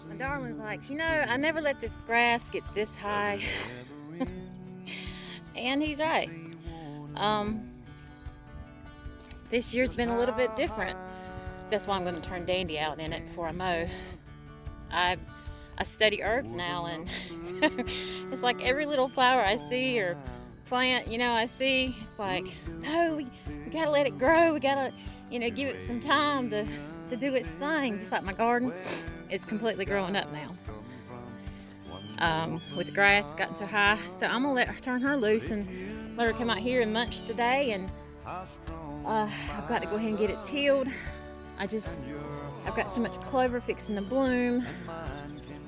My darling's like, you know, I never let this grass get this high. And he's right. This year's been a little bit different. That's why I'm going to turn Dandy out in it before I mow. I study herbs now, and it's like every little flower I see or plant, you know, I see, it's like, no, we gotta let it grow. We gotta, you know, give it some time to do its thing. Just like my garden, it's completely growing up now. With the grass gotten so high, so I'm gonna turn her loose and let her come out here and munch today. And I've got to go ahead and get it tilled. I've got so much clover fixing to bloom,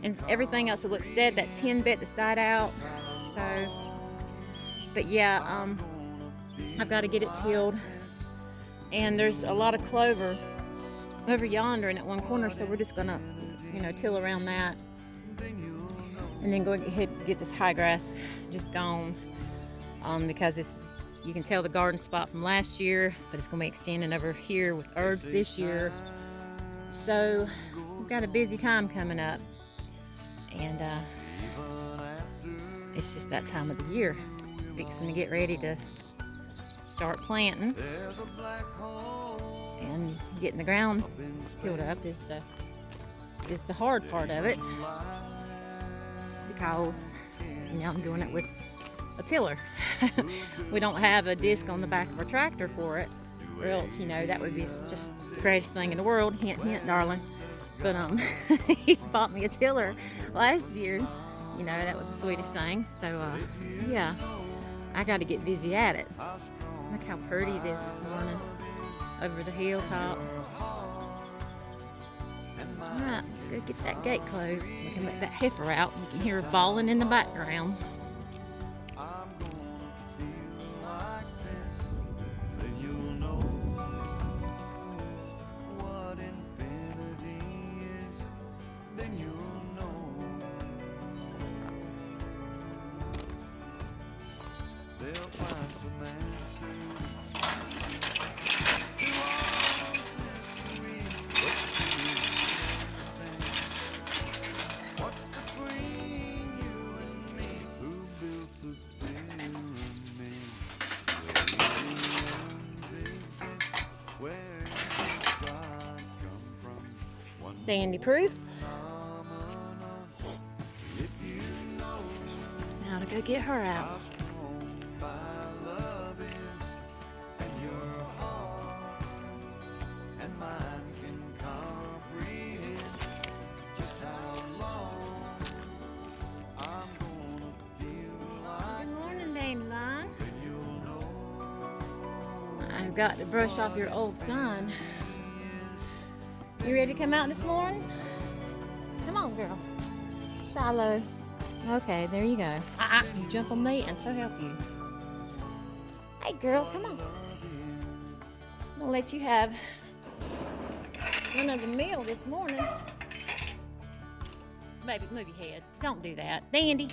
and everything else that looks dead, that's hen bit that's died out. So, but yeah, I've got to get it tilled. And there's a lot of clover over yonder in that one corner, so we're just gonna, you know, till around that, and then go ahead and get this high grass just gone, because you can tell the garden spot from last year, but it's gonna be extending over here with herbs this year. So we've got a busy time coming up, and it's just that time of the year, fixing to get ready to start planting, and getting the ground tilled up is the hard part of it, because, you know, I'm doing it with a tiller. We don't have a disc on the back of our tractor for it, or else, you know, that would be just the greatest thing in the world. Hint, hint, darling. But he bought me a tiller last year. You know, that was the sweetest thing. So yeah, I got to get busy at it. Look how pretty it is this morning over the hilltop. All right, let's go get that gate closed so we can let that heifer out. You can hear her bawling in the background. Dandy proof. Now to go get her out. Good morning, Dande'lion. I've got to brush off your old sun. You ready to come out this morning? Come on, girl. Shalom. Okay, there you go. You jump on me, and so help you. Hey, girl, come on. I'm gonna let you have another meal this morning. Baby, move your head. Don't do that. Dandy,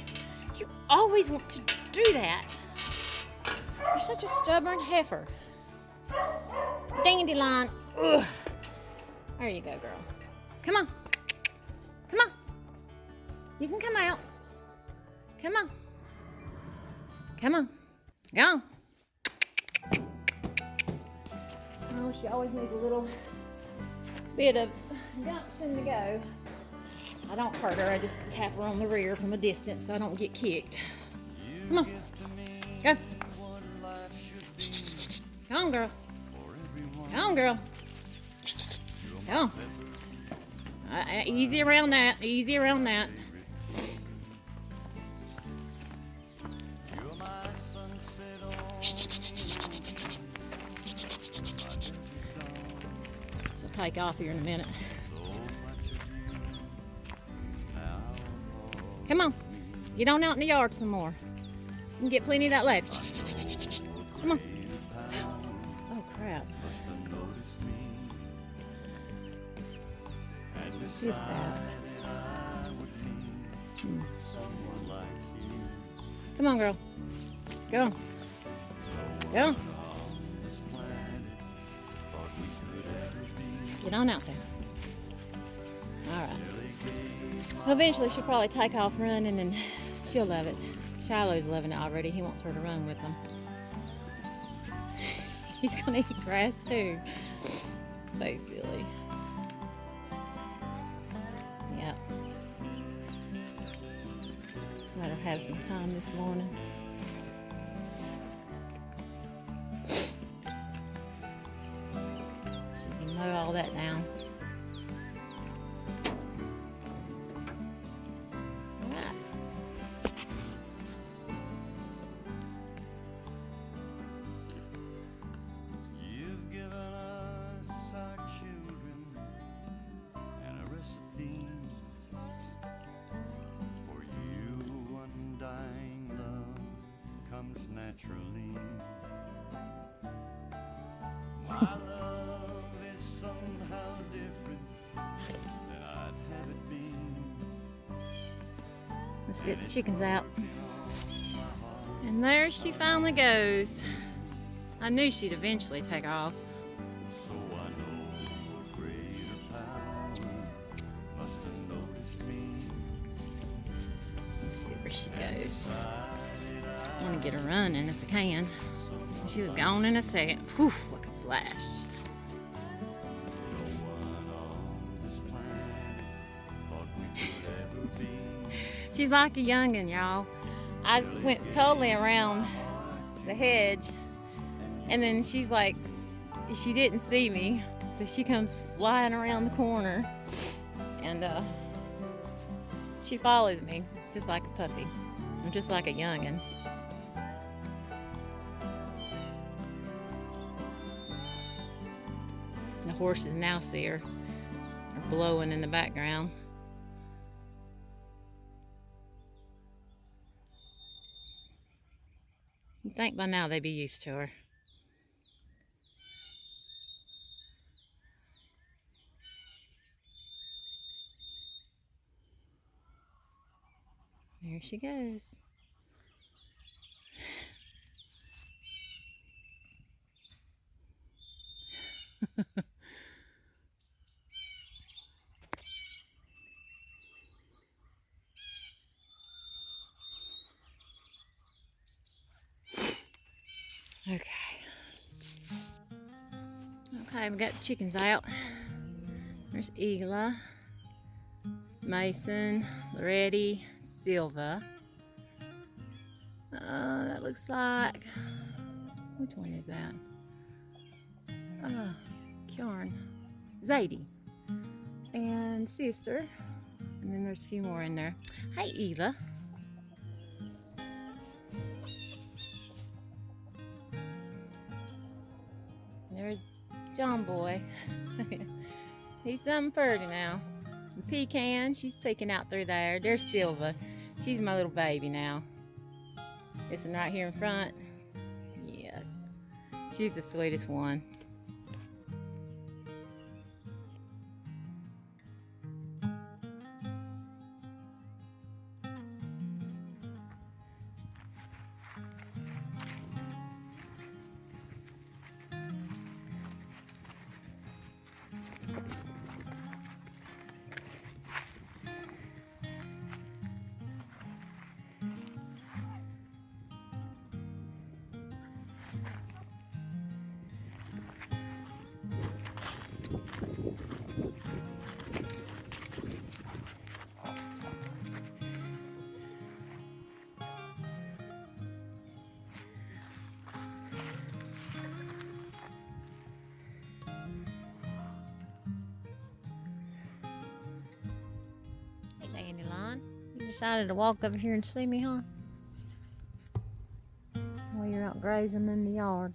you always want to do that. You're such a stubborn heifer. Dande'lion. Ugh. There you go, girl. Come on. Come on. You can come out. Come on. Come on. Go. Oh, she always needs a little bit of gumption to go. I don't hurt her. I just tap her on the rear from a distance so I don't get kicked. Come on. Go. Come on, girl. Come on, girl. Oh, easy around that. Easy around that. She'll take off here in a minute. Come on, get on out in the yard some more. You can get plenty of that left. Come on. Oh crap. Who's that? Come on, girl. Go. Go. Get on out there. Alright. Well, eventually she'll probably take off running and she'll love it. Shiloh's loving it already. He wants her to run with him. He's gonna eat grass too. So silly. Yep. Let her have some time this morning. She can mow all that down. Alright. You've given us our children and a recipe for you. Undying love comes naturally. My love is somehow different than I'd have it been. Let's get the chickens out. And there she finally goes. I knew she'd eventually take off. So I know a greater power must have noticed me. Let's see where she goes. I want to get her running if I can. She was gone in a second. Whew, like a flash. No one on this planet thought we could ever be. She's like a youngin', y'all. I went totally around the hedge, and then she's like, she didn't see me, so she comes flying around the corner, and she follows me just like a puppy, or just like a youngin'. The horses now see her, are blowing in the background. You think by now they'd be used to her. There she goes. Okay, we got the chickens out. There's Eagla, Mason, Loretti, Silva. That looks like, which one is that? Kjarn, Zadie, and Sister. And then there's a few more in there. Hey, Eva. There's John Boy. He's something pretty now. And Pecan, she's peeking out through there. There's Silva. She's my little baby now. This one right here in front. Yes. She's the sweetest one. Dande'lion, you decided to walk over here and see me, huh? While you're out grazing in the yard.